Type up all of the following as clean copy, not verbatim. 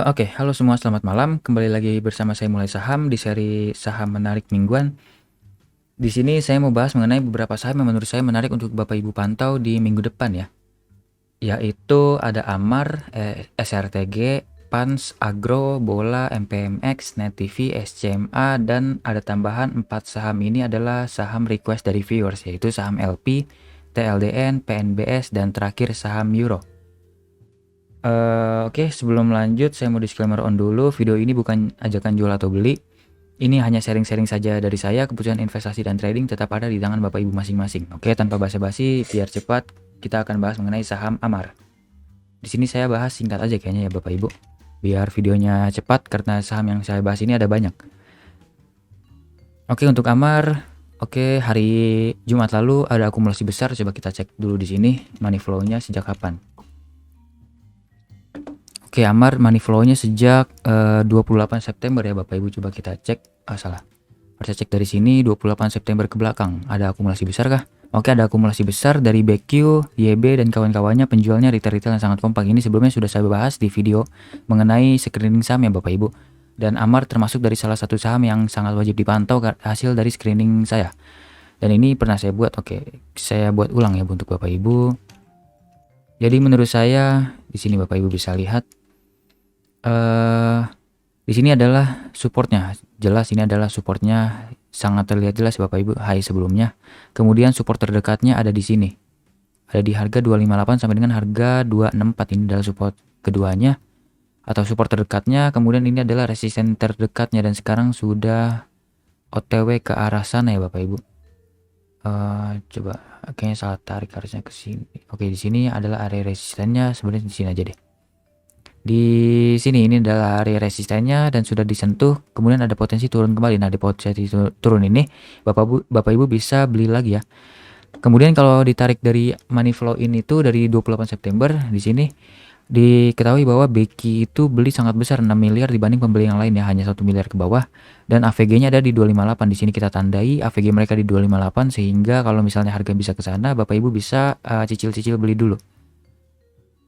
Oke, halo semua, selamat malam. Kembali lagi bersama saya Mulai Saham di seri Saham Menarik Mingguan. Di sini saya mau bahas mengenai beberapa saham yang menurut saya menarik untuk Bapak Ibu pantau di minggu depan ya. Yaitu ada Amar, SRTG, Pans, Agro, Bola, MPMX, Net TV, SCMA, dan ada tambahan 4 saham ini adalah saham request dari viewers, yaitu saham LP, TLDN, PNBS, dan terakhir saham Euro. Oke, sebelum lanjut saya mau disclaimer on dulu, video ini bukan ajakan jual atau beli. Ini hanya sharing-sharing saja dari saya, keputusan investasi dan trading tetap ada di tangan Bapak Ibu masing-masing. Oke, tanpa basa-basi, biar cepat kita akan bahas mengenai saham Amar. Di sini saya bahas singkat aja kayaknya ya Bapak Ibu. Biar videonya cepat karena saham yang saya bahas ini ada banyak. Oke, untuk Amar, oke, hari Jumat lalu ada akumulasi besar, coba kita cek dulu di sini money flow-nya sejak kapan. Oke, Amar money flow-nya sejak 28 September ya Bapak Ibu, coba kita cek. Salah. Harus cek dari sini 28 September ke belakang. Ada akumulasi besar kah? Oke, ada akumulasi besar dari BQ, YB dan kawan-kawannya, penjualnya retail-retail yang sangat kompak. Ini sebelumnya sudah saya bahas di video mengenai screening saham ya Bapak Ibu. Dan Amar termasuk dari salah satu saham yang sangat wajib dipantau hasil dari screening saya. Dan ini pernah saya buat, oke, saya buat ulang ya untuk Bapak Ibu. Jadi menurut saya di sini Bapak Ibu bisa lihat di sini adalah supportnya, jelas ini adalah supportnya, sangat terlihat jelas Bapak Ibu, high sebelumnya. Kemudian support terdekatnya ada di sini, ada di harga 258 sampai dengan harga 264. Ini adalah support keduanya atau support terdekatnya. Kemudian ini adalah resisten terdekatnya dan sekarang sudah OTW ke arah sana ya Bapak Ibu. Coba kayaknya salah tarik, harusnya ke sini. Oke, di sini adalah area resistennya, sebenarnya di sini aja deh. Di sini ini adalah area resistennya dan sudah disentuh, kemudian ada potensi turun kembali. Nah, di potensi turun ini Bapak Ibu bisa beli lagi ya. Kemudian kalau ditarik dari money flow in itu dari 28 September, di sini diketahui bahwa Beki itu beli sangat besar, 6 miliar dibanding pembeli yang lain ya, hanya 1 miliar ke bawah, dan AVG-nya ada di 258. Di sini kita tandai AVG mereka di 258 sehingga kalau misalnya harga bisa ke sana, Bapak Ibu bisa cicil-cicil beli dulu.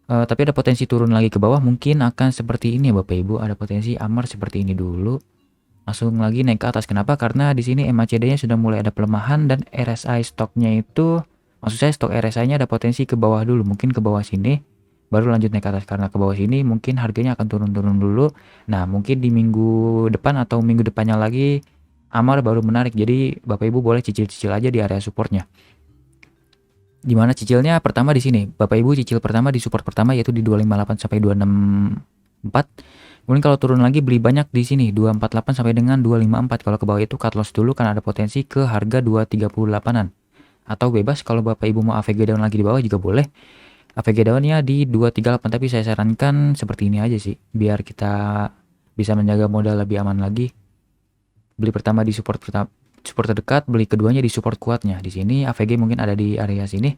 Tapi ada potensi turun lagi ke bawah, mungkin akan seperti ini ya Bapak Ibu. Ada potensi Amar seperti ini dulu, langsung lagi naik ke atas. Kenapa? Karena di sini MACD-nya sudah mulai ada pelemahan dan RSI stoknya itu, maksud saya stok RSI-nya ada potensi ke bawah dulu, mungkin ke bawah sini baru lanjut naik ke atas. Karena ke bawah sini mungkin harganya akan turun-turun dulu. Nah, mungkin di minggu depan atau minggu depannya lagi Amar baru menarik. Jadi Bapak Ibu boleh cicil-cicil aja di area supportnya. Dimana cicilnya pertama di sini, Bapak Ibu cicil pertama di support pertama yaitu di 258 sampai 264. Kemudian kalau turun lagi beli banyak di sini 248 sampai dengan 254. Kalau ke bawah itu cut loss dulu karena ada potensi ke harga 238-an. Atau bebas kalau Bapak Ibu mau AVG down lagi di bawah juga boleh. AVG downnya di 238, tapi saya sarankan seperti ini aja sih biar kita bisa menjaga modal lebih aman lagi. Beli pertama di support terdekat, beli keduanya di support kuatnya. Di sini AVG mungkin ada di area sini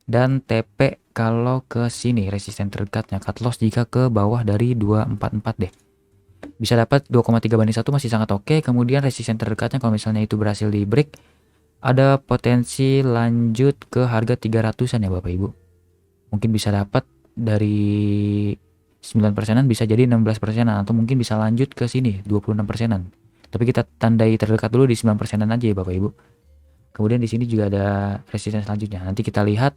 dan TP kalau ke sini resisten terdekatnya, cut loss jika ke bawah dari 244 deh. Bisa dapat 2,3/1 masih sangat oke. Kemudian resisten terdekatnya kalau misalnya itu berhasil di break, ada potensi lanjut ke harga 300-an ya Bapak Ibu. Mungkin bisa dapat dari 9%-an bisa jadi 16%-an atau mungkin bisa lanjut ke sini 26%-an. Tapi kita tandai terdekat dulu di 9%-an aja ya Bapak Ibu. Kemudian di sini juga ada resisten selanjutnya. Nanti kita lihat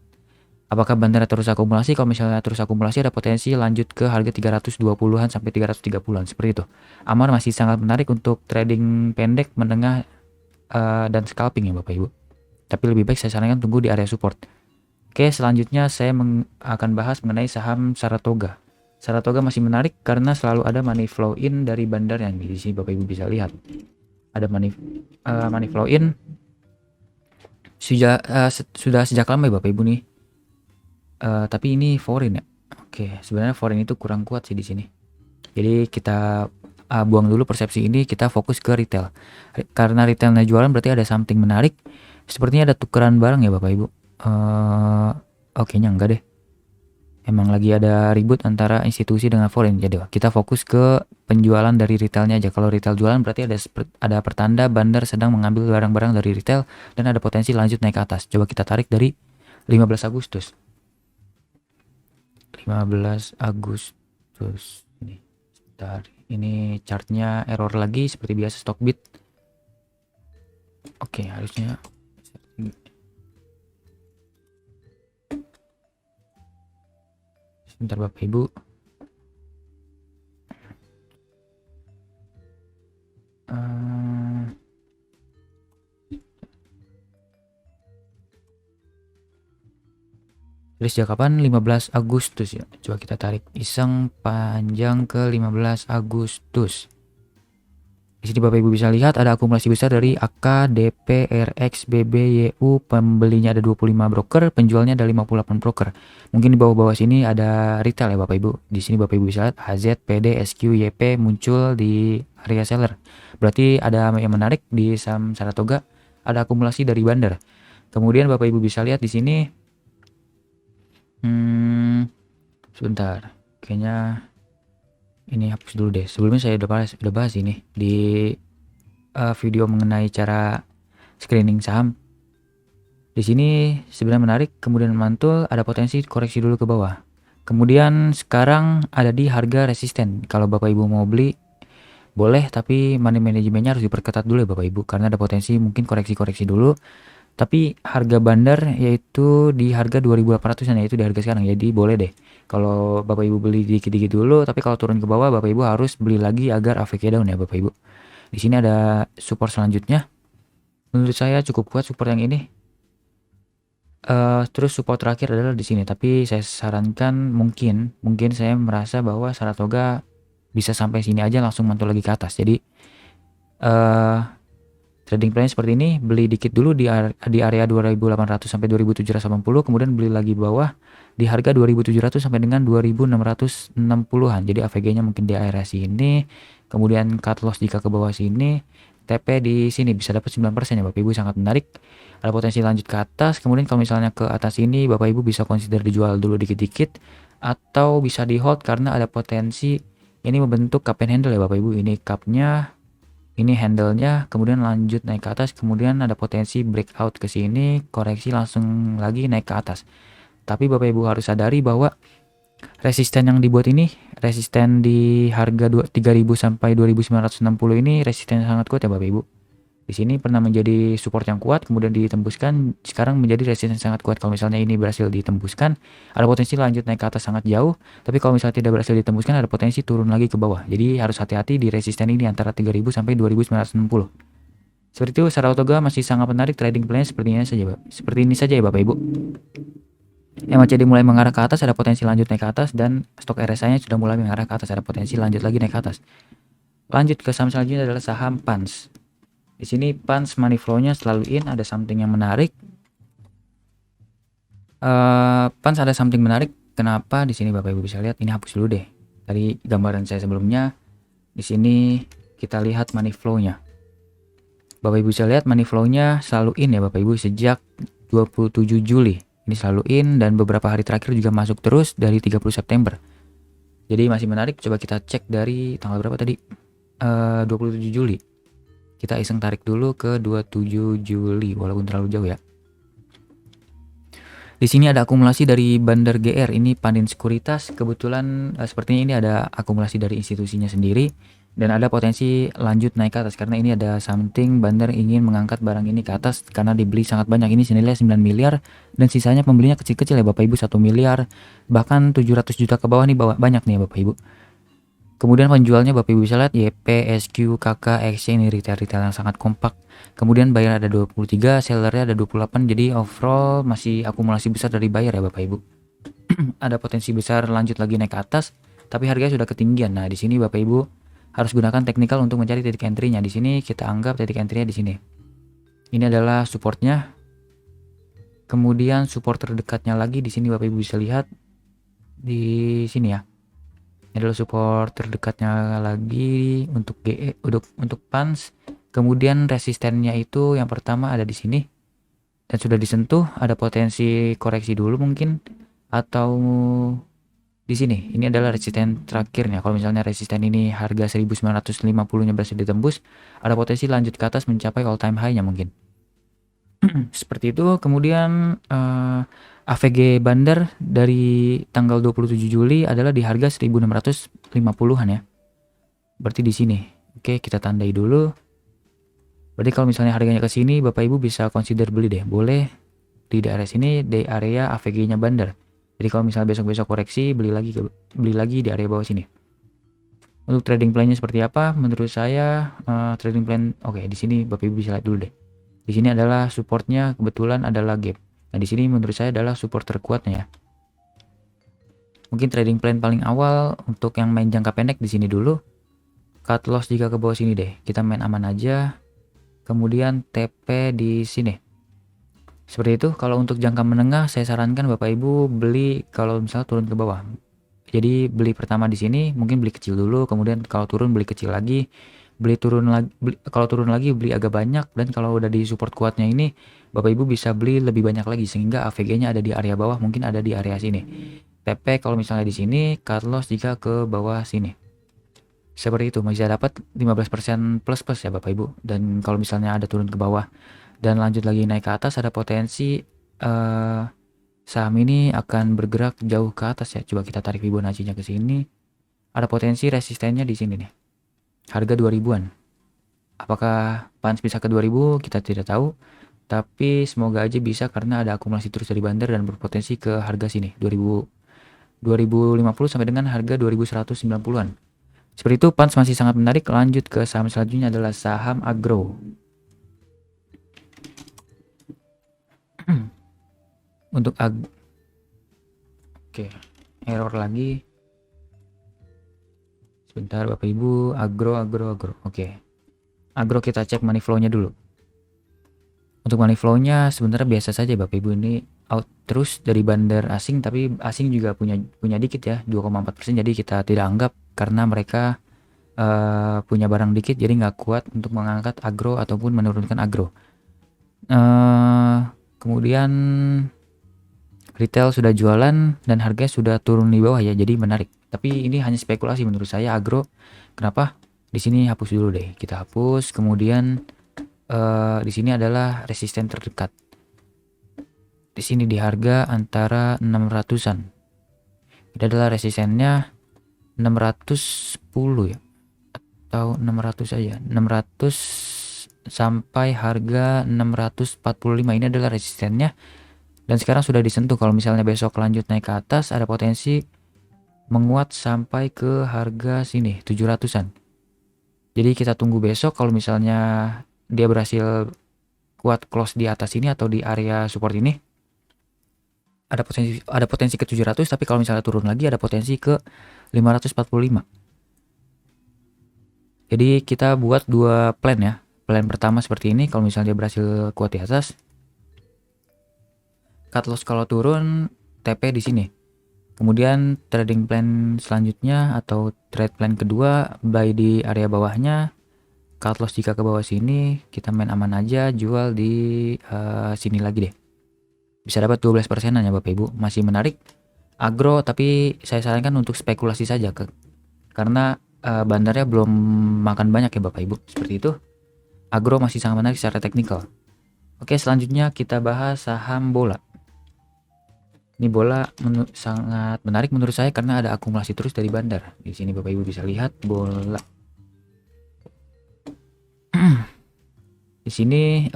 apakah bandara terus akumulasi. Kalau misalnya terus akumulasi ada potensi lanjut ke harga 320-an sampai 330-an seperti itu. Amar masih sangat menarik untuk trading pendek, menengah, dan scalping ya Bapak Ibu. Tapi lebih baik saya sarankan tunggu di area support. Oke, selanjutnya saya akan bahas mengenai saham Saratoga. Saratoga masih menarik karena selalu ada money flow in dari bandar yang di sini Bapak Ibu bisa lihat. Ada money flow in sudah sejak lama ya Bapak Ibu nih. Tapi ini foreign ya. Oke, sebenarnya foreign itu kurang kuat sih di sini. Jadi kita buang dulu persepsi ini, kita fokus ke retail. Karena retailnya jualan berarti ada something menarik. Sepertinya ada tukeran barang ya Bapak Ibu. Oke, enggak deh. Emang lagi ada ribut antara institusi dengan foreign. Jadi kita fokus ke penjualan dari retailnya aja. Kalau retail jualan berarti ada pertanda bandar sedang mengambil barang-barang dari retail dan ada potensi lanjut naik ke atas. Coba kita tarik dari 15 Agustus. 15 Agustus ini. Sebentar, ini chartnya error lagi seperti biasa Stockbit. Oke, harusnya sebentar Bapak Ibu. Dari sejak kapan? 15 Agustus ya. Coba kita tarik iseng panjang ke 15 Agustus. Di sini Bapak Ibu bisa lihat ada akumulasi besar dari AK, DP, RX, BB, YU. Pembelinya ada 25 broker, penjualnya ada 58 broker. Mungkin di bawah-bawah sini ada retail ya Bapak Ibu. Di sini Bapak Ibu bisa lihat HZ, PD, SQ, YP muncul di area seller. Berarti ada yang menarik di saham Saratoga, ada akumulasi dari bandar. Kemudian Bapak Ibu bisa lihat di sini sebentar, kayaknya ini hapus dulu deh. Sebelumnya saya udah bahas ini di video mengenai cara screening saham. Di sini sebenarnya menarik, kemudian mantul, ada potensi koreksi dulu ke bawah. Kemudian sekarang ada di harga resisten. Kalau Bapak Ibu mau beli boleh, tapi money manajemennya harus diperketat dulu ya Bapak Ibu, karena ada potensi mungkin koreksi-koreksi dulu. Tapi harga bandar yaitu di harga 2.800-an, yaitu di harga sekarang. Jadi boleh deh kalau Bapak Ibu beli dikit-dikit dulu, tapi kalau turun ke bawah Bapak Ibu harus beli lagi agar AVK down ya Bapak Ibu. Di sini ada support selanjutnya. Menurut saya cukup kuat support yang ini. Terus support terakhir adalah di sini, tapi saya sarankan mungkin saya merasa bahwa Saratoga bisa sampai sini aja langsung mantul lagi ke atas. Jadi trading plan seperti ini, beli dikit dulu di area 2.800 sampai 2.780, kemudian beli lagi bawah di harga 2.700 sampai dengan 2.660-an. Jadi AVG-nya mungkin di area sini, kemudian cut loss jika ke bawah sini, TP di sini bisa dapat 9% ya Bapak Ibu, sangat menarik. Ada potensi lanjut ke atas, kemudian kalau misalnya ke atas ini Bapak Ibu bisa consider dijual dulu dikit-dikit atau bisa di hold karena ada potensi ini membentuk cup and handle ya Bapak Ibu. Ini cupnya, ini handle-nya, kemudian lanjut naik ke atas, kemudian ada potensi breakout ke sini, koreksi langsung lagi naik ke atas. Tapi Bapak Ibu harus sadari bahwa resisten yang dibuat ini, resisten di harga 3.000 sampai 2.960 ini resisten yang sangat kuat ya Bapak Ibu. Di sini pernah menjadi support yang kuat, kemudian ditembuskan, sekarang menjadi resisten yang sangat kuat. Kalau misalnya ini berhasil ditembuskan, ada potensi lanjut naik ke atas sangat jauh, tapi kalau misalnya tidak berhasil ditembuskan, ada potensi turun lagi ke bawah. Jadi harus hati-hati di resisten ini antara 3.000 sampai 2.960. Seperti itu, Saratoga masih sangat menarik, trading plan seperti ini saja ya Bapak Ibu. MACD mulai mengarah ke atas, ada potensi lanjut naik ke atas, dan stok RSI-nya sudah mulai mengarah ke atas, ada potensi lanjut lagi naik ke atas. Lanjut ke saham selanjutnya adalah saham PANS. Di sini PANS money flow-nya selalu in, ada something yang menarik. PANS ada something menarik. Kenapa? Di sini Bapak Ibu bisa lihat, ini hapus dulu deh. Tadi gambaran saya sebelumnya. Di sini kita lihat money flow-nya. Bapak Ibu bisa lihat money flow-nya selalu in ya Bapak Ibu sejak 27 Juli. Ini selalu in dan beberapa hari terakhir juga masuk terus dari 30 September. Jadi masih menarik. Coba kita cek dari tanggal berapa tadi? 27 Juli. Kita iseng tarik dulu ke 27 Juli walaupun terlalu jauh ya. Di sini ada akumulasi dari Bandar GR, ini Pandin Sekuritas. Kebetulan sepertinya ini ada akumulasi dari institusinya sendiri dan ada potensi lanjut naik ke atas karena ini ada something Bandar ingin mengangkat barang ini ke atas karena dibeli sangat banyak. Ini senilai 9 miliar dan sisanya pembelinya kecil-kecil ya Bapak Ibu, 1 miliar bahkan 700 juta ke bawah nih, banyak nih ya Bapak Ibu. Kemudian penjualnya Bapak Ibu bisa lihat YP, SQ, KK, XC, ini retail-retail yang sangat kompak. Kemudian buyer ada 23, sellernya ada 28, jadi overall masih akumulasi besar dari buyer ya Bapak Ibu. Ada potensi besar lanjut lagi naik ke atas, tapi harganya sudah ketinggian. Nah di sini Bapak Ibu harus gunakan teknikal untuk mencari titik entry-nya. Di sini kita anggap titik entry-nya di sini. Ini adalah supportnya. Kemudian support terdekatnya lagi di sini Bapak Ibu bisa lihat di sini ya. Ini adalah support terdekatnya lagi untuk GE, untuk PANS. Kemudian resistennya itu yang pertama ada di sini dan sudah disentuh, ada potensi koreksi dulu mungkin atau di sini. Ini adalah resisten terakhirnya. Kalau misalnya resisten ini harga 1950-nya berhasil ditembus, ada potensi lanjut ke atas mencapai all time high-nya mungkin. Seperti itu. Kemudian AVG Bandar dari tanggal 27 Juli adalah di harga 1650-an ya. berarti di sini. Oke, kita tandai dulu. Berarti kalau misalnya harganya ke sini, Bapak Ibu bisa consider beli deh. Boleh di daerah sini, di area AVG-nya Bandar. Jadi kalau misalnya besok-besok koreksi, beli lagi di area bawah sini. Untuk trading plan-nya seperti apa? Menurut saya trading plan, oke, di sini Bapak Ibu bisa lihat dulu deh. Di sini adalah supportnya kebetulan adalah gap. Nah di sini menurut saya adalah support terkuatnya ya. Mungkin trading plan paling awal untuk yang main jangka pendek di sini dulu. Cut loss jika ke bawah sini deh. Kita main aman aja. Kemudian TP di sini. Seperti itu. Kalau untuk jangka menengah saya sarankan Bapak Ibu beli kalau misalnya turun ke bawah. Jadi beli pertama di sini mungkin beli kecil dulu, kemudian kalau turun beli kecil lagi, kalau turun lagi beli agak banyak, dan kalau udah di support kuatnya ini Bapak Ibu bisa beli lebih banyak lagi sehingga AVG-nya ada di area bawah, mungkin ada di area sini. TP kalau misalnya di sini, cut loss jika ke bawah sini. Seperti itu, bisa dapat 15% plus ya Bapak Ibu. Dan kalau misalnya ada turun ke bawah dan lanjut lagi naik ke atas, ada potensi saham ini akan bergerak jauh ke atas ya. Coba kita tarik Fibonacci-nya ke sini. Ada potensi resistennya di sini nih. Harga 2000-an. Apakah PANS bisa ke 2000? Kita tidak tahu. Tapi semoga aja bisa karena ada akumulasi terus dari Bandar dan berpotensi ke harga sini. 2050 sampai dengan harga 2190-an. Seperti itu, PANS masih sangat menarik. Lanjut ke saham selanjutnya adalah saham agro. Untuk oke, error lagi. Sebentar Bapak Ibu, agro. Oke. Agro kita cek money flow-nya dulu. Untuk money flow-nya sebenarnya biasa saja Bapak Ibu, ini out terus dari bandar asing, tapi asing juga punya dikit ya, 2,4%, jadi kita tidak anggap karena mereka punya barang dikit jadi nggak kuat untuk mengangkat agro ataupun menurunkan agro. Kemudian retail sudah jualan dan harganya sudah turun di bawah ya, jadi menarik. Tapi ini hanya spekulasi menurut saya agro. Kenapa? Di sini hapus dulu deh. Kita hapus. Kemudian di sini adalah resisten terdekat. Di sini di harga antara 600-an. Ini adalah resistennya 610 ya. Atau 600 aja. 600 sampai harga 645. Ini adalah resistennya. Dan sekarang sudah disentuh. Kalau misalnya besok lanjut naik ke atas, ada potensi menguat sampai ke harga sini 700-an. Jadi kita tunggu besok kalau misalnya dia berhasil kuat close di atas ini atau di area support ini. Ada potensi ke 700, tapi kalau misalnya turun lagi ada potensi ke 545. Jadi kita buat dua plan ya. Plan pertama seperti ini, kalau misalnya dia berhasil kuat di atas, cut loss kalau turun, TP di sini. Kemudian trading plan selanjutnya atau trade plan kedua, buy di area bawahnya, cut loss jika ke bawah sini, kita main aman aja, jual di sini lagi deh. Bisa dapat 12%-an ya Bapak Ibu, masih menarik. Agro tapi saya sarankan untuk spekulasi saja karena bandarnya belum makan banyak ya Bapak Ibu, seperti itu. Agro masih sangat menarik secara teknikal. Oke, selanjutnya kita bahas saham bola. Ini bola sangat menarik menurut saya karena ada akumulasi terus dari bandar. Di sini Bapak Ibu bisa lihat bola. Di sini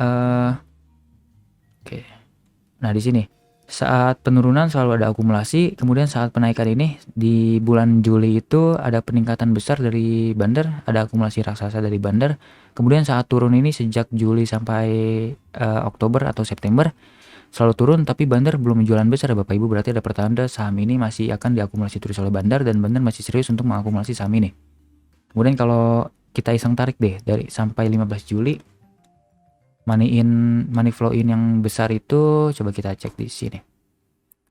oke. Nah, di sini saat penurunan selalu ada akumulasi, kemudian saat penaikan ini di bulan Juli itu ada peningkatan besar dari bandar, ada akumulasi raksasa dari bandar. Kemudian saat turun ini sejak Juli sampai Oktober atau September selalu turun, tapi bandar belum jualan besar ya Bapak Ibu, berarti ada pertanda saham ini masih akan diakumulasi terus oleh bandar dan bandar masih serius untuk mengakumulasi saham ini. Kemudian kalau kita iseng tarik deh dari sampai 15 Juli, money flow in yang besar itu coba kita cek di sini.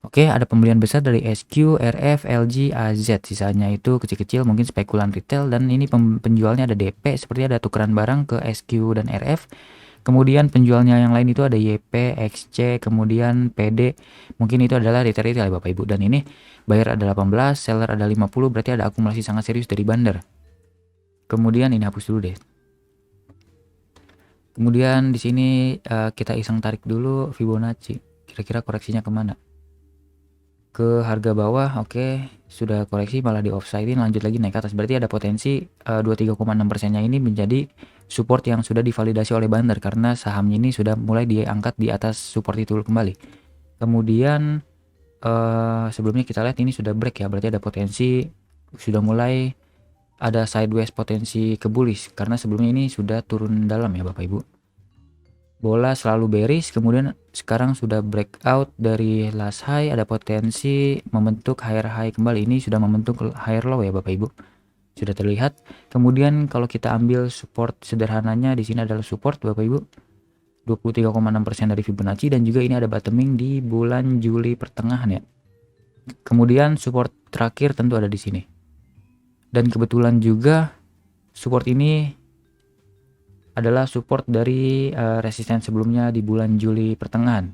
Oke, ada pembelian besar dari SQ, RF, LG, AZ. Sisanya itu kecil-kecil mungkin spekulan retail, dan ini penjualnya ada DP, seperti ada tukeran barang ke SQ dan RF. Kemudian penjualnya yang lain itu ada YP, XC, kemudian PD. Mungkin itu adalah retail ya Bapak Ibu. Dan ini buyer ada 18, seller ada 50, berarti ada akumulasi sangat serius dari bandar. Kemudian ini hapus dulu deh. Kemudian di sini kita iseng tarik dulu Fibonacci. Kira-kira koreksinya kemana? ke harga bawah, oke, sudah koreksi malah di offside-in, lanjut lagi naik ke atas. Berarti ada potensi 23,6%-nya ini menjadi support yang sudah divalidasi oleh Bander karena sahamnya ini sudah mulai diangkat di atas support itu kembali. Kemudian sebelumnya kita lihat ini sudah break ya, berarti ada potensi sudah mulai ada sideways potensi ke bullish karena sebelumnya ini sudah turun dalam ya Bapak Ibu. Bola selalu bearish, kemudian sekarang sudah breakout dari last high, ada potensi membentuk higher high kembali. Ini sudah membentuk higher low ya Bapak Ibu. Sudah terlihat. Kemudian kalau kita ambil support sederhananya di sini adalah support Bapak Ibu. 23,6% dari Fibonacci dan juga ini ada bottoming di bulan Juli pertengahan ya. Kemudian support terakhir tentu ada di sini. Dan kebetulan juga support ini adalah support dari resisten sebelumnya di bulan Juli pertengahan.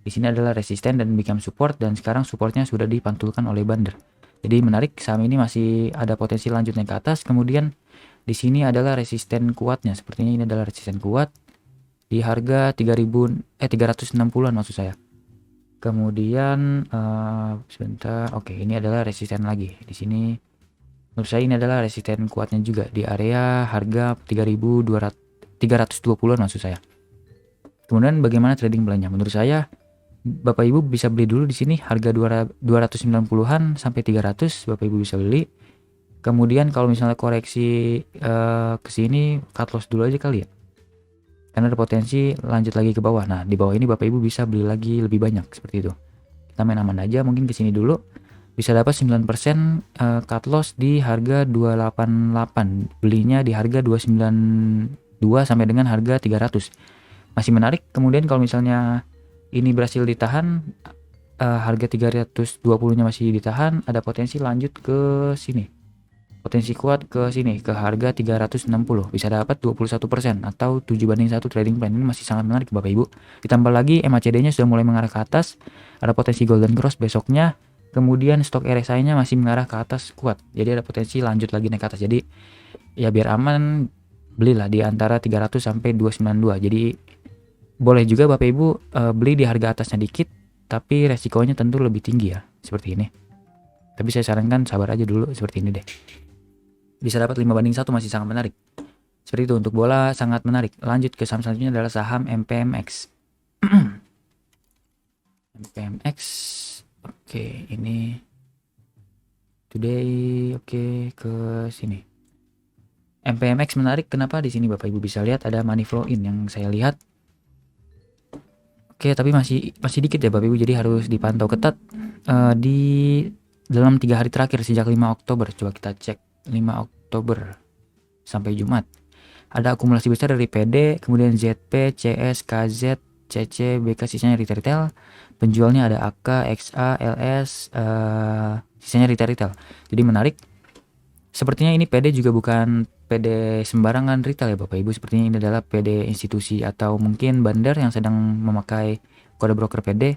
Di sini adalah resisten dan become support dan sekarang supportnya sudah dipantulkan oleh Bander. Jadi menarik, saham ini masih ada potensi lanjut naik ke atas. Kemudian di sini adalah resisten kuatnya. Sepertinya ini adalah resisten kuat di harga 360-an maksud saya. Kemudian sebentar, oke, ini adalah resisten lagi. Di sini menurut saya ini adalah resisten kuatnya juga di area harga 320-an maksud saya. Kemudian bagaimana trading plannya? Menurut saya Bapak Ibu bisa beli dulu di sini harga 290-an sampai 300 Bapak Ibu bisa beli. Kemudian kalau misalnya koreksi ke sini cut loss dulu aja kali ya. Karena ada potensi lanjut lagi ke bawah. Nah, di bawah ini Bapak Ibu bisa beli lagi lebih banyak seperti itu. Kita main aman aja, mungkin ke sini dulu. Bisa dapat 9% cut loss di harga 288. Belinya di harga 292 sampai dengan harga 300. Masih menarik. Kemudian kalau misalnya ini berhasil ditahan, harga 320-nya masih ditahan, ada potensi lanjut ke sini. Potensi kuat ke sini, ke harga 360. Bisa dapat 21% atau 7/1 trading plan. Ini masih sangat menarik Bapak Ibu. Ditambah lagi MACD-nya sudah mulai mengarah ke atas. Ada potensi golden cross besoknya. Kemudian stok RSI-nya masih mengarah ke atas kuat. Jadi ada potensi lanjut lagi naik ke atas. Jadi ya biar aman, belilah di antara 300 sampai 292. Jadi boleh juga Bapak Ibu beli di harga atasnya dikit, tapi resikonya tentu lebih tinggi ya, seperti ini. Tapi saya sarankan sabar aja dulu seperti ini deh. Bisa dapat 5/1 masih sangat menarik. Seperti itu untuk bola sangat menarik. Lanjut ke saham selanjutnya adalah saham MPMX. MPMX. Oke, ini today ke sini. MPMX menarik kenapa di sini Bapak Ibu bisa lihat ada money flow in yang saya lihat. Oke, tapi masih dikit ya Bapak Ibu, jadi harus dipantau ketat di dalam 3 hari terakhir sejak 5 Oktober. Coba kita cek 5 Oktober sampai Jumat. Ada akumulasi besar dari PD, kemudian ZP, CS, KZ, CC, BK, sisanya retail. Penjualnya ada AK, XA, LS, sisanya retail. Jadi menarik. Sepertinya ini PD juga bukan PD sembarangan retail ya Bapak Ibu. Sepertinya ini adalah PD institusi atau mungkin bandar yang sedang memakai kode broker PD.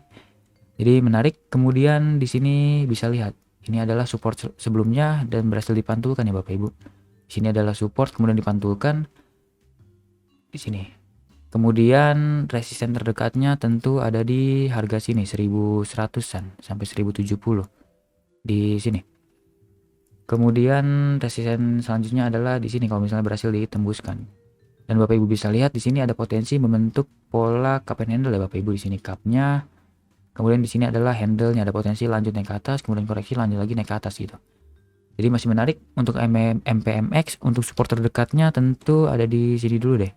Jadi menarik. Kemudian di sini bisa lihat ini adalah support sebelumnya dan berhasil dipantulkan ya Bapak Ibu. Di sini adalah support kemudian dipantulkan di sini. Kemudian resisten terdekatnya tentu ada di harga sini 1100-an sampai 1070 di sini. Kemudian resisten selanjutnya adalah di sini kalau misalnya berhasil ditembuskan. Dan Bapak Ibu bisa lihat di sini ada potensi membentuk pola cup and handle ya Bapak Ibu. Di sini cupnya, kemudian di sini adalah handle-nya, ada potensi lanjut naik ke atas, kemudian koreksi lanjut lagi naik ke atas gitu. Jadi masih menarik untuk MPMX. Untuk support terdekatnya tentu ada di sini dulu deh.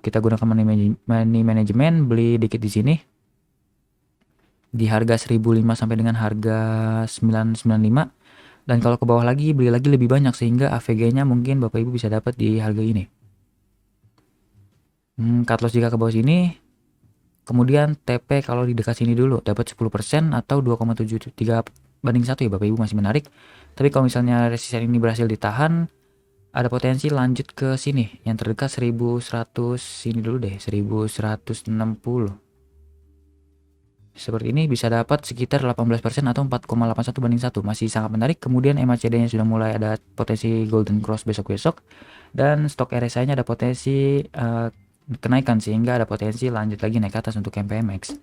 Kita gunakan money management, beli dikit di sini di harga 1005 sampai dengan harga 995, dan kalau ke bawah lagi beli lagi lebih banyak sehingga AVG-nya mungkin Bapak Ibu bisa dapat di harga ini. Cut loss jika ke bawah sini. Kemudian TP kalau di dekat sini dulu dapat 10% atau 2,73/1 ya Bapak Ibu, masih menarik. Tapi kalau misalnya resisten ini berhasil ditahan, ada potensi lanjut ke sini yang terdekat 1100 sini dulu deh, 1160. Seperti ini bisa dapat sekitar 18% atau 4,81/1, masih sangat menarik. Kemudian MACD-nya sudah mulai ada potensi golden cross besok-besok, dan stok RSI-nya ada potensi kenaikan sehingga ada potensi lanjut lagi naik ke atas untuk MPMX.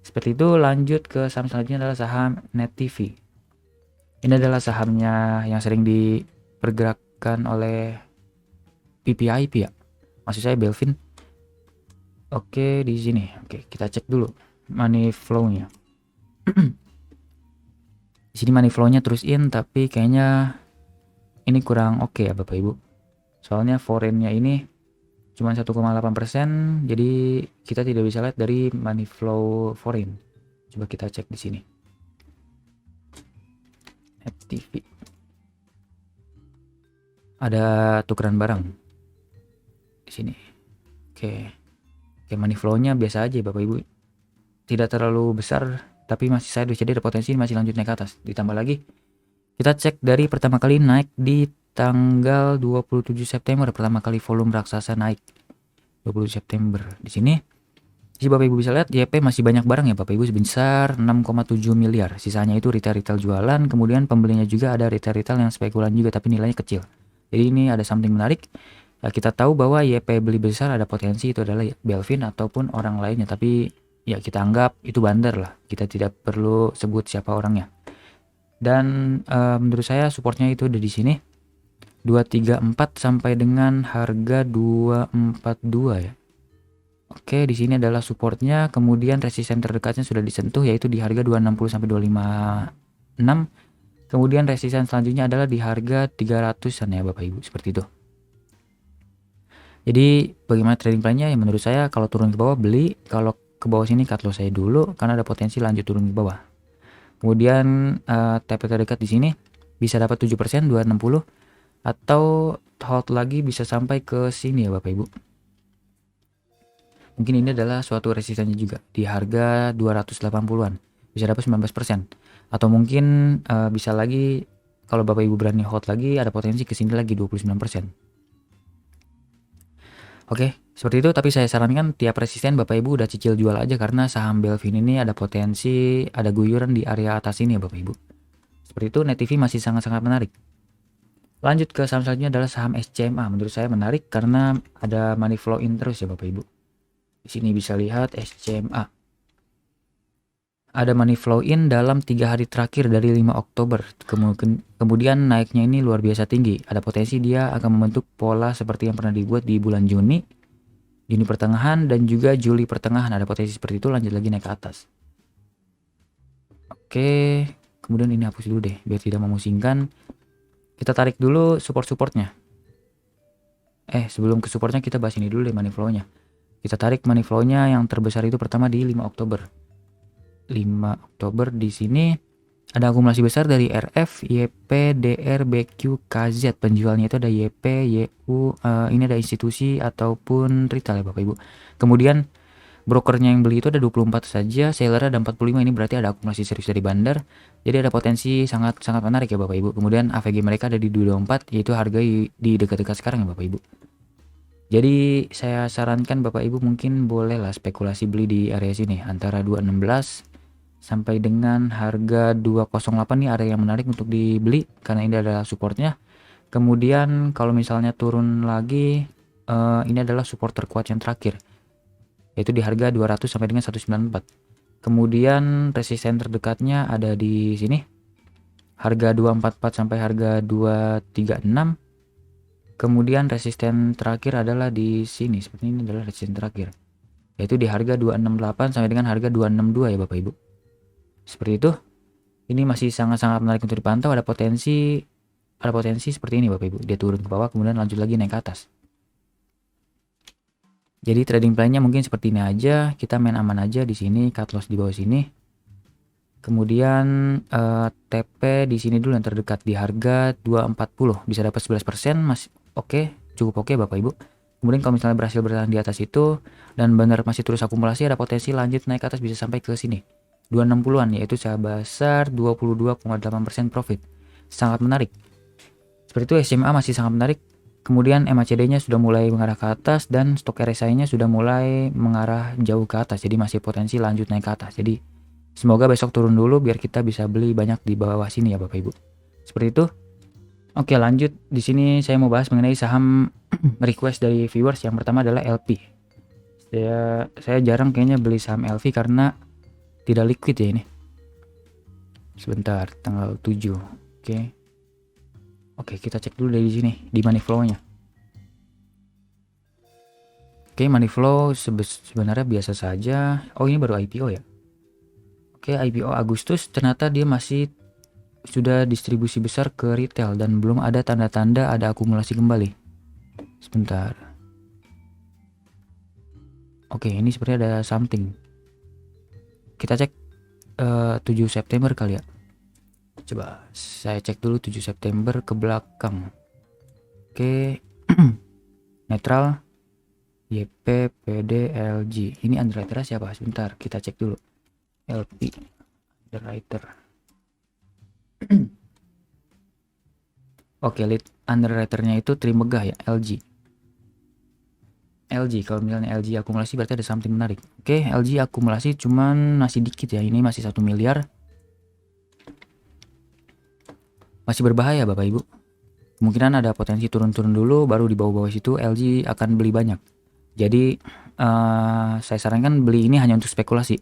Seperti itu. Lanjut ke saham selanjutnya adalah saham Net TV. Ini adalah sahamnya yang sering dipergerakkan oleh PPIP ya. Maksud saya Belvin. Oke, di sini. Oke, kita cek dulu money flow-nya. Di sini money flow-nya terus in, tapi kayaknya ini kurang oke ya Bapak Ibu. Soalnya foreign-nya ini cuma 1,8%, jadi kita tidak bisa lihat dari money flow foreign. Coba kita cek di sini. FTV. Ada tukeran barang di sini. Oke, money flow-nya biasa aja Bapak Ibu. Tidak terlalu besar, tapi masih sideways, jadi ada potensi masih lanjut naik ke atas. Ditambah lagi, kita cek dari pertama kali naik di tanggal 27 September, pertama kali volume raksasa naik 20 September. Di sini Bapak Ibu bisa lihat YP masih banyak barang ya Bapak Ibu, sebesar 6,7 miliar. Sisanya itu retail jualan, kemudian pembelinya juga ada retail yang spekulan juga, tapi nilainya kecil. Jadi ini ada something menarik. Ya, kita tahu bahwa YP beli besar ada potensi itu adalah Belvin ataupun orang lainnya, tapi ya kita anggap itu bandar lah. Kita tidak perlu sebut siapa orangnya. Dan menurut saya supportnya itu ada di sini 234 sampai dengan harga 242 ya. Oke, di sini adalah supportnya. Kemudian resisten terdekatnya sudah disentuh, yaitu di harga 260 sampai 256. Kemudian resisten selanjutnya adalah di harga 300-an ya Bapak Ibu, seperti itu. Jadi bagaimana trading plan-nya? Ya menurut saya kalau turun ke bawah beli, kalau ke bawah sini cut loss saya dulu karena ada potensi lanjut turun ke bawah. Kemudian TP terdekat di sini bisa dapat 7%, 260, atau hold lagi bisa sampai ke sini ya Bapak Ibu. Mungkin ini adalah suatu resistannya juga di harga 280-an. Bisa dapat 19%. Atau mungkin bisa lagi kalau Bapak Ibu berani hold lagi ada potensi ke sini lagi 29%. Oke, seperti itu, tapi saya sarankan tiap resisten Bapak Ibu udah cicil jual aja karena saham Belvin ini ada potensi ada guyuran di area atas ini ya Bapak Ibu. Seperti itu, Net TV masih sangat-sangat menarik. Lanjut ke saham selanjutnya adalah saham SCMA. Menurut saya menarik karena ada money flow in terus ya Bapak Ibu. Di sini bisa lihat SCMA. Ada money flow in dalam 3 hari terakhir dari 5 Oktober. Kemudian naiknya ini luar biasa tinggi. Ada potensi dia akan membentuk pola seperti yang pernah dibuat di bulan Juni pertengahan dan juga Juli pertengahan. Ada potensi seperti itu, lanjut lagi naik ke atas. Oke, kemudian ini hapus dulu deh biar tidak memusingkan. Kita tarik dulu support-supportnya. Sebelum ke supportnya kita bahas ini dulu deh money flow-nya. Kita tarik money flow-nya yang terbesar itu pertama di 5 Oktober. 5 Oktober di sini ada akumulasi besar dari RF, YP, DR, BQ, KZ. Penjualnya itu ada YP, YU, ini ada institusi ataupun retail ya Bapak Ibu. Kemudian brokernya yang beli itu ada 24 saja, seller ada 45, ini berarti ada akumulasi serius dari bandar. Jadi ada potensi sangat menarik ya Bapak Ibu. Kemudian AVG mereka ada di 24, yaitu harga di dekat-dekat sekarang ya Bapak Ibu. Jadi saya sarankan Bapak Ibu mungkin bolehlah spekulasi beli di area sini antara 216 sampai dengan harga 208 nih area yang menarik untuk dibeli karena ini adalah supportnya. Kemudian kalau misalnya turun lagi ini adalah support terkuat yang terakhir yaitu di harga 200 sampai dengan 194. Kemudian resisten terdekatnya ada di sini harga 244 sampai harga 236. Kemudian resisten terakhir adalah di sini, seperti ini adalah resisten terakhir yaitu di harga 268 sampai dengan harga 262 ya Bapak Ibu. Seperti itu. Ini masih sangat-sangat menarik untuk dipantau. Ada potensi seperti ini Bapak Ibu. Dia turun ke bawah kemudian lanjut lagi naik ke atas. Jadi trading plan-nya mungkin seperti ini aja. Kita main aman aja di sini, cut loss di bawah sini. Kemudian TP di sini dulu yang terdekat di harga 240 bisa dapat 11%, masih oke, cukup oke Bapak Ibu. Kemudian kalau misalnya berhasil bertahan di atas itu dan benar masih terus akumulasi, ada potensi lanjut naik ke atas bisa sampai ke sini 260-an, yaitu secara besar 22,8% profit. Sangat menarik. Seperti itu, SMA masih sangat menarik. Kemudian MACD-nya sudah mulai mengarah ke atas dan stok RSI-nya sudah mulai mengarah jauh ke atas. Jadi masih potensi lanjut naik ke atas. Jadi semoga besok turun dulu biar kita bisa beli banyak di bawah sini ya Bapak Ibu. Seperti itu. Oke, lanjut. Di sini saya mau bahas mengenai saham request dari viewers. Yang pertama adalah LP. Saya jarang kayaknya beli saham LV karena tidak liquid ya ini. Sebentar, tanggal 7. Oke, kita cek dulu dari sini di money flow-nya. Oke, money flow sebenarnya biasa saja. Oh, ini baru IPO ya. Oke, IPO Agustus, ternyata dia masih sudah distribusi besar ke retail dan belum ada tanda-tanda ada akumulasi kembali. Sebentar. Oke, ini sepertinya ada something. Kita cek 7 September kali ya. Coba saya cek dulu 7 September ke belakang. Oke. Netral YP PD LG. Ini underwriter siapa? Sebentar, kita cek dulu. LP underwriter. Oke, lead underwriternya itu Trimegah ya, LG. Kalau misalnya LG akumulasi berarti ada something menarik. Oke, LG akumulasi cuman masih dikit ya, ini masih 1 miliar. Masih berbahaya Bapak Ibu. Kemungkinan ada potensi turun-turun dulu, baru di bawah-bawah situ LG akan beli banyak. Jadi saya sarankan beli ini hanya untuk spekulasi.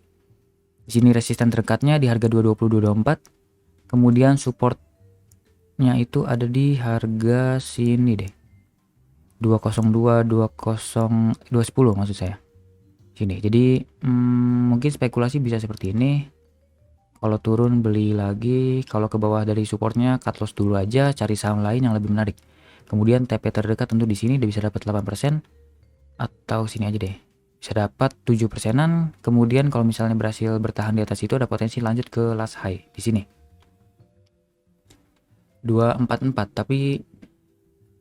Di sini resisten terdekatnya di harga 220-224. Kemudian supportnya itu ada di harga sini deh. 202 210 maksud saya. Sini. Jadi mungkin spekulasi bisa seperti ini. Kalau turun beli lagi, kalau ke bawah dari supportnya cut loss dulu aja, cari saham lain yang lebih menarik. Kemudian TP terdekat tentu di sini dia bisa dapat 8% atau sini aja deh. Bisa dapat 7%-an. Kemudian kalau misalnya berhasil bertahan di atas itu ada potensi lanjut ke last high di sini. 244, tapi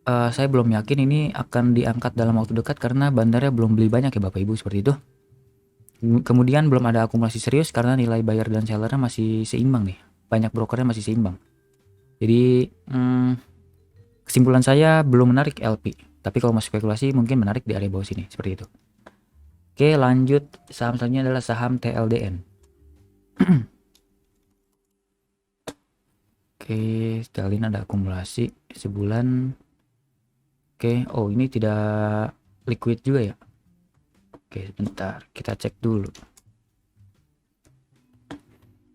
saya belum yakin ini akan diangkat dalam waktu dekat karena bandarnya belum beli banyak ya Bapak Ibu, seperti itu. Kemudian belum ada akumulasi serius karena nilai buyer dan sellernya masih seimbang nih. Banyak brokernya masih seimbang. Jadi kesimpulan saya belum menarik LP. Tapi kalau mau spekulasi mungkin menarik di area bawah sini, seperti itu. Oke, lanjut. Saham selanjutnya adalah saham TLDN. Oke, Stalin ada akumulasi sebulan. Oke, oh ini tidak liquid juga ya. Oke, sebentar, kita cek dulu.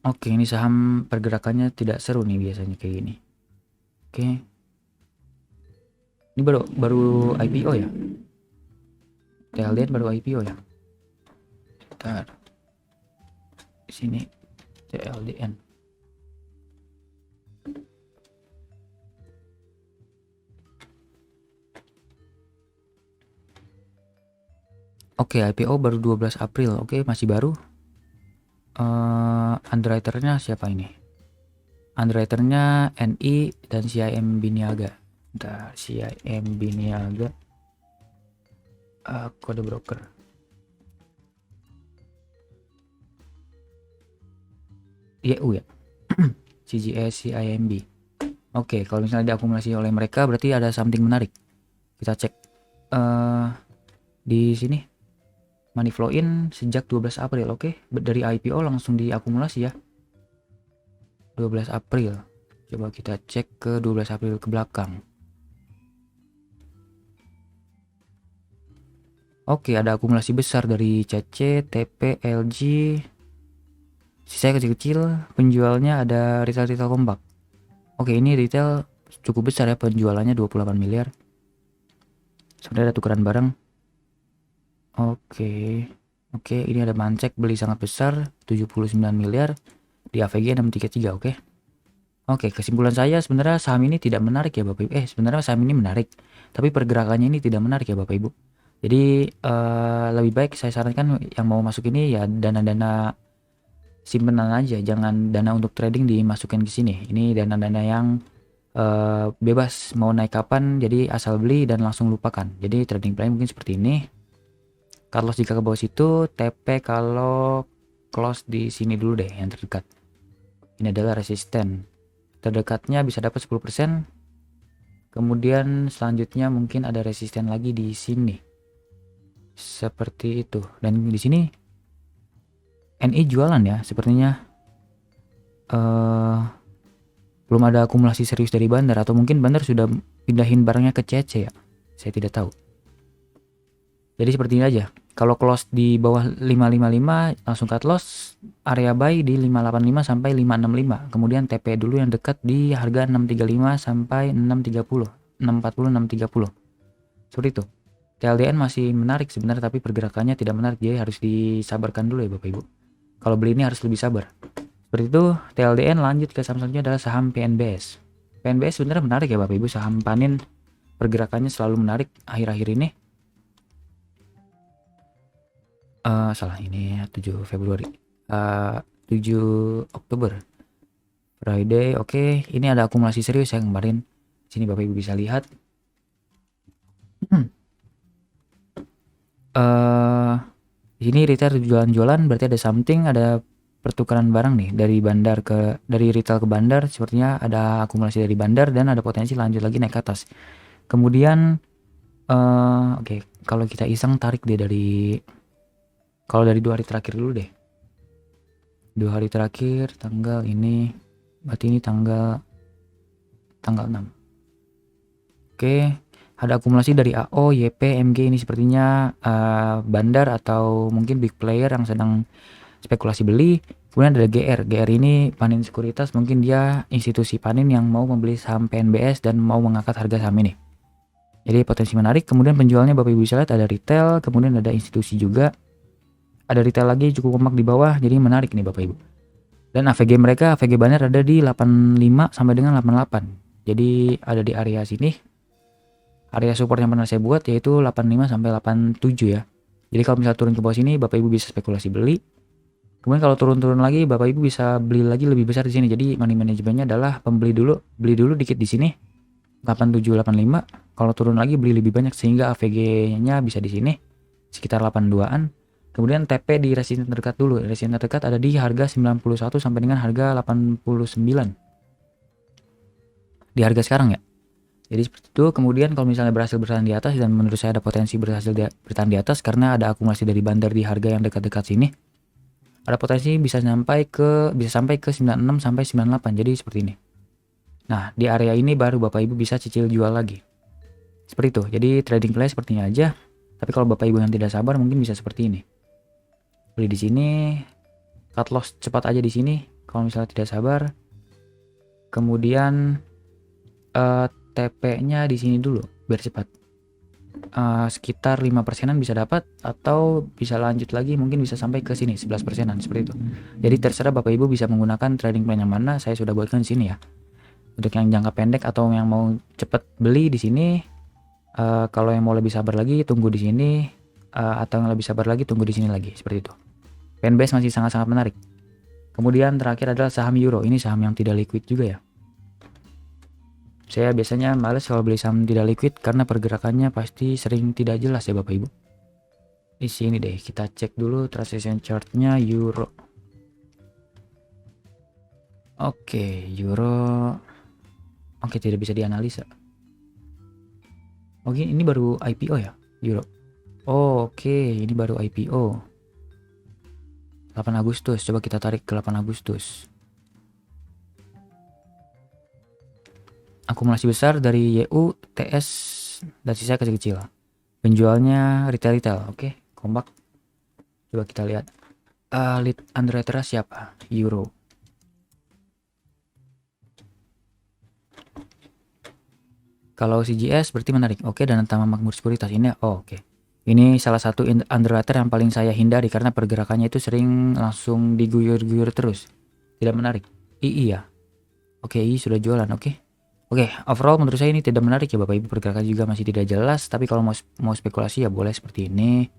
Oke, ini saham pergerakannya tidak seru nih biasanya kayak gini. Oke. Ini baru IPO ya. TLDN baru IPO ya. Bentar. Di sini TLDN. Oke, IPO baru 12 April. Oke, masih baru. Underwriternya siapa ini? Underwriternya NI dan CIM Biniaga. Bentar, CIM Biniaga. Kode broker. YU ya. CGS CIMB. Oke, kalau misalnya diakumulasi oleh mereka berarti ada something menarik. Kita cek di sini. Money flow in sejak 12 April. Oke, dari IPO langsung diakumulasi ya. 12 April. Coba kita cek ke 12 April ke belakang. Oke, ada akumulasi besar dari CC, TP, LG. Sisanya kecil-kecil. Penjualnya ada retail kompak. Oke, ini retail cukup besar ya, penjualannya 28 miliar. Sebenarnya ada tukeran barang. Oke, ini ada Mancek beli sangat besar 79 miliar di AVG 633. Oke, kesimpulan saya sebenarnya saham ini tidak menarik ya Bapak Ibu. Sebenarnya saham ini menarik, tapi pergerakannya ini tidak menarik ya Bapak Ibu. Jadi lebih baik saya sarankan yang mau masuk ini ya dana-dana simpenan aja, jangan dana untuk trading dimasukin ke sini. Ini dana-dana yang bebas mau naik kapan, jadi asal beli dan langsung lupakan. Jadi trading plan mungkin seperti ini. Cut loss jika ke bawah situ, TP kalau close di sini dulu deh yang terdekat. Ini adalah resisten. Terdekatnya bisa dapat 10%. Kemudian selanjutnya mungkin ada resisten lagi di sini. Seperti itu. Dan di sini NI jualan ya, sepertinya belum ada akumulasi serius dari bandar, atau mungkin bandar sudah pindahin barangnya ke CC ya. Saya tidak tahu. Jadi seperti ini aja. Kalau close di bawah 555 langsung cut loss, area buy di 585 sampai 565. Kemudian TP dulu yang dekat di harga 635 sampai 630, 640, 630. Seperti itu. TLDN masih menarik sebenarnya, tapi pergerakannya tidak menarik, jadi harus disabarkan dulu ya Bapak Ibu. Kalau beli ini harus lebih sabar. Seperti itu. TLDN. Lanjut ke saham selanjutnya adalah saham PNBS. PNBS sebenarnya menarik ya Bapak Ibu, saham panin, pergerakannya selalu menarik akhir-akhir ini. Salah, ini 7 Februari. 7 Oktober. Friday, oke. Ini ada akumulasi serius ya kemarin. Sini Bapak Ibu bisa lihat. Di sini retail jualan-jualan, berarti ada something, ada pertukaran barang nih dari retail ke bandar. Sepertinya ada akumulasi dari bandar dan ada potensi lanjut lagi naik ke atas. Kemudian oke, kalau kita iseng tarik deh kalau dari 2 hari terakhir dulu deh. 2 hari terakhir tanggal ini, berarti ini tanggal 6. Oke, ada akumulasi dari AO, YP, MG. Ini sepertinya bandar atau mungkin big player yang sedang spekulasi beli. Kemudian ada GR ini panin sekuritas, mungkin dia institusi panin yang mau membeli saham PNBS dan mau mengangkat harga saham ini. Jadi potensi menarik. Kemudian penjualnya Bapak Ibu bisa lihat ada retail, kemudian ada institusi juga. Ada retail lagi cukup kompak di bawah, jadi menarik nih Bapak Ibu. Dan AVG bandar ada di 85 sampai dengan 88. Jadi ada di area sini. Area support yang pernah saya buat yaitu 85 sampai 87 ya. Jadi kalau misalnya turun ke bawah sini Bapak Ibu bisa spekulasi beli. Kemudian kalau turun-turun lagi Bapak Ibu bisa beli lagi lebih besar di sini. Jadi money manajemennya adalah beli dulu dikit di sini. 87, 85. Kalau turun lagi beli lebih banyak sehingga AVG-nya bisa di sini sekitar 82-an. Kemudian TP di resisten terdekat dulu. Resisten terdekat ada di harga 91 sampai dengan harga 89. Di harga sekarang ya. Jadi seperti itu. Kemudian kalau misalnya berhasil bertahan di atas, dan menurut saya ada potensi berhasil bertahan di atas karena ada akumulasi dari bandar di harga yang dekat-dekat sini. Ada potensi bisa sampai ke 96 sampai 98. Jadi seperti ini. Nah, di area ini baru Bapak Ibu bisa cicil jual lagi. Seperti itu. Jadi trading play sepertinya aja. Tapi kalau Bapak Ibu yang tidak sabar mungkin bisa seperti ini. Beli di sini, cut loss cepat aja di sini kalau misalnya tidak sabar. Kemudian TP-nya di sini dulu biar cepat. Sekitar 5%-an bisa dapat, atau bisa lanjut lagi mungkin bisa sampai ke sini 11%-an seperti itu. Jadi terserah Bapak Ibu bisa menggunakan trading plan yang mana. Saya sudah buatkan di sini ya. Untuk yang jangka pendek atau yang mau cepat beli di sini. Kalau yang mau lebih sabar lagi tunggu di sini. Atau yang lebih sabar lagi tunggu di sini lagi, seperti itu. PNBS masih sangat-sangat menarik. Kemudian terakhir adalah saham euro. Ini saham yang tidak liquid juga ya. Saya biasanya males kalau beli saham tidak liquid karena pergerakannya pasti sering tidak jelas ya Bapak Ibu. Di sini deh kita cek dulu transaction chart-nya euro. Oke, euro. Oke, tidak bisa dianalisa. Oke, ini baru IPO ya, euro. Oke, ini baru IPO 8 Agustus. Coba kita tarik ke 8 Agustus. Akumulasi besar dari YU, TS, dan sisa kecil-kecil. Penjualnya retail. Oke, kompak. Coba kita lihat. Lead underwriter siapa? Euro. Kalau CGS berarti menarik. Oke, dan Tama Makmur Sekuritas ini. Oke. Ini salah satu underwriter yang paling saya hindari karena pergerakannya itu sering langsung diguyur-guyur terus. Tidak menarik. II ya. Oke, II sudah jualan. Oke, overall menurut saya ini tidak menarik ya Bapak Ibu. Pergerakan juga masih tidak jelas. Tapi kalau mau spekulasi ya boleh seperti ini.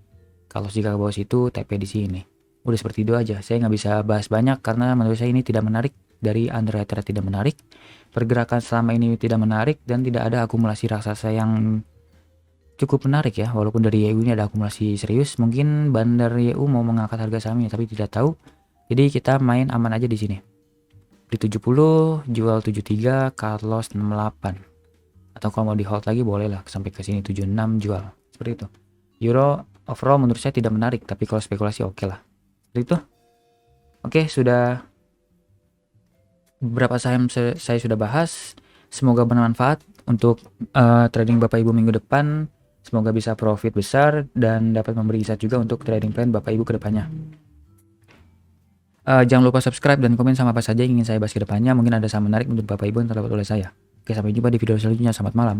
Kalau jika ke bawah situ TP di sini. Udah seperti itu aja. Saya nggak bisa bahas banyak karena menurut saya ini tidak menarik. Dari underwriter tidak menarik. Pergerakan selama ini tidak menarik dan tidak ada akumulasi raksasa yang cukup menarik ya. Walaupun dari YU ini ada akumulasi serius, mungkin bandar YU mau mengangkat harga sahamnya tapi tidak tahu. Jadi kita main aman aja di sini. Di 70 jual 73, cut loss 68. Atau kalau mau di hold lagi boleh lah sampai ke sini 76 jual. Seperti itu. Euro overall menurut saya tidak menarik, tapi kalau spekulasi oke lah. Seperti itu. Oke, sudah beberapa saham saya sudah bahas. Semoga bermanfaat untuk trading Bapak Ibu minggu depan. Semoga bisa profit besar dan dapat memberi insight juga untuk trading plan Bapak Ibu ke depannya. Jangan lupa subscribe dan komen sama apa saja yang ingin saya bahas ke depannya. Mungkin ada saham menarik untuk Bapak Ibu yang terdapat oleh saya. Oke, sampai jumpa di video selanjutnya. Selamat malam.